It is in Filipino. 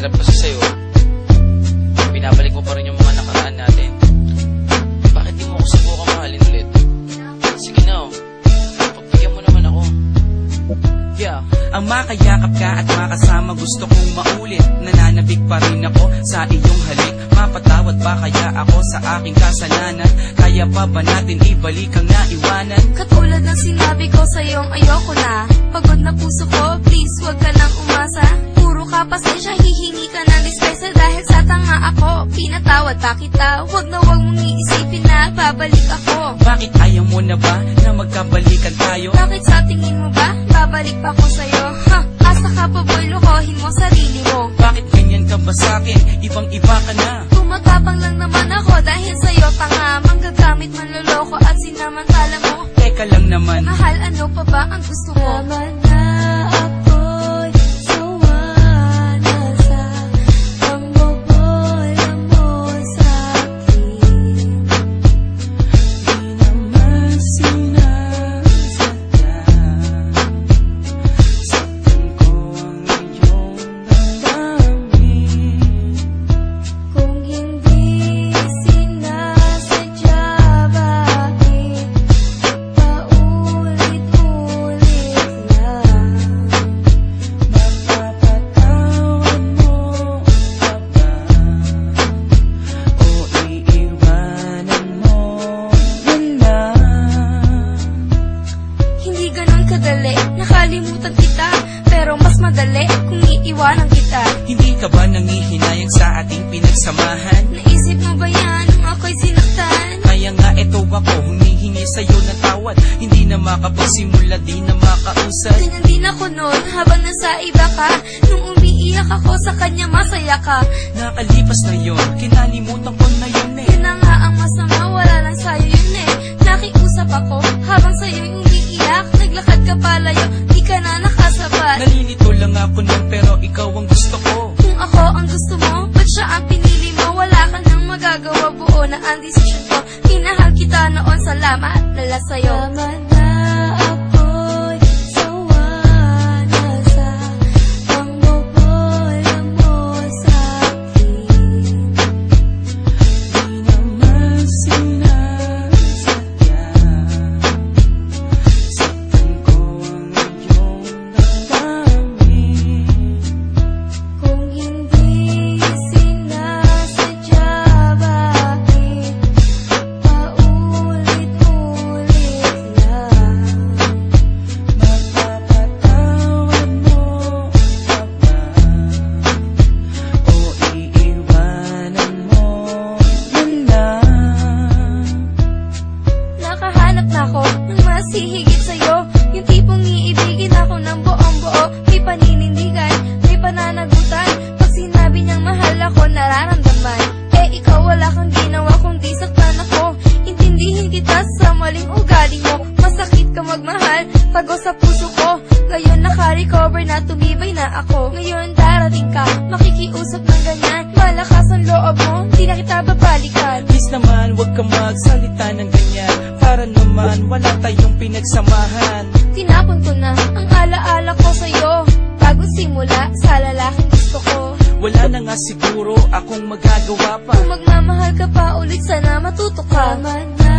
hirap kasi sa'yo, binabalik mo pa rin yung mga nakaraan natin. Bakit di mo ako subukan mahalin ulit? Sige na, pagbigyan mo naman ako. Yeah. Ang makayakap ka at makasama gusto kong maulit. Nananabik pa rin ako sa iyong halik. Mapatawad ba kaya ako sa aking kasalanan? Kaya pa ba natin ibalik ang naiwanan? Katulad ng sinabi ko sa'yong ayoko na. Pagod na puso ko, please wag ka nang umasa. Puro ka pasensya, hihingi ka ng dispensa. Dahil sa tanga ako, pinatawad pa kita. Wag na wag mong iisipin na babalik ako. Bakit ayaw mo na ba na magkabalikan tayo? Bakit sa tingin mo ba babalik pa ako sa'yo? Ha, asa ka pa boy, lokohin mo sarili mo. Bakit ganyan ka ba sa'kin? Ibang iba ka na. Tumatapang lang naman ako dahil sa'yo tanga. Manggagamit, manloloko at sinamantala mo. Teka lang naman, Mahal, ano pa ba ang gusto mo? Naman na ako'y sawa na sa pambobola mo sa'kin. di naman sinasadya. Saktan ko ang iyong damdamin. Kung hindi sinasadya, bakit paulit-ulit lang? Mapapatawad mo pa ba? O iiwanan mo na lang? Hindi ganun kadali, nakalimutan kita. Pero mas madali kung iiwanan kita. Hindi ka ba nangihinayang sa ating pinagsamahan? Naisip mo ba yan nung ako'y sinaktan? Kaya nga eto ako, humihingi sa'yo ng tawad. Hindi na makapagsimula, di na makausad. Ganyan din ako noon habang nasa iba ka. Nung umiiyak ako sa kanya, masaya ka. Nakalipas na yon, kinalimutan ko na yun eh. Yun na nga ang masama, wala lang sa'yo yun eh. Nakiusap ako habang sa'yo'y umiiyak. Naglakad ka palayo, di ka na nakasabat. Nalilito lang ako nun pero ikaw ang gusto ko. Kung ako ang gusto mo, ba't siya ang pinili mo? Wala ka nang magagawa, buo na ang desisyon ko. Minahal kita noon, salamat dala sa'yo. Naman na ako'y sawa na sa pambobola mo sa'kin. Di naman sinasadya. Saktan ko ang iyong damdamin. Kung hindi sinasadya, bakit paulit-ulit lang? Mapapatawad mo pa ba? O iiwanan mo na lang? Nakahanap na ako ng mas hihigit sa'yo. Yung tipong iibigin ako ng buong-buo. May paninindigan, may pananagutan. Pag sinabi niyang mahal ako, nararamdaman. Eh ikaw wala kang ginawa kundi saktan ako. Intindihin kita sa maling ugali mo. Masakit ka magmahal, tago sa puso ko. Ngayon naka-recover na, tumibay na ako. Ngayon darating ka, makikiusap ng ganyan. Malakas ang loob mo, di na kita babalikan. Please naman, huwag ka magsalita ng ganyan. Para naman, wala tayong pinagsamahan. Tinapon ko na ang alaala ko sa'yo. Bagong simula sa lalaking gusto ko. Wala na nga siguro akong magagawa pa. Kung magmamahal ka pa ulit, sana matuto ka. Tama na